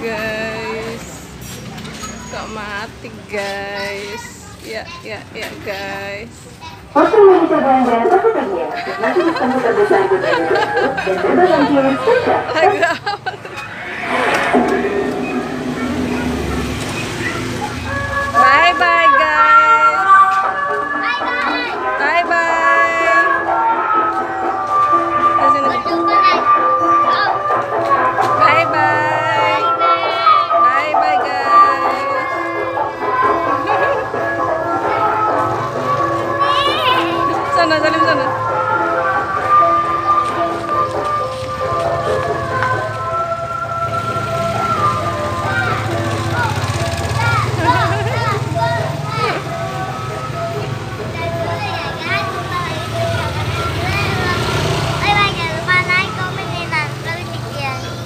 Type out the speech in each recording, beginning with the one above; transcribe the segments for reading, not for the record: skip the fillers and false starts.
guys. Kok mati guys. Ya guys. Waktu mengisi belanja tertutup nanti disambut terbesar dan berbagai saja. Bye bye guys. Bye bye. Bye bye. Bye bye guys. Sana salim sana.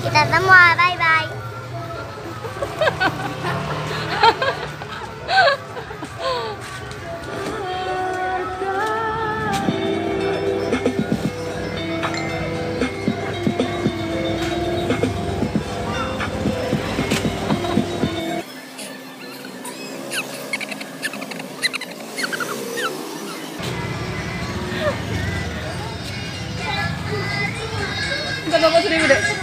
Kita semua bye bye. Kita bawa 1.000 deh.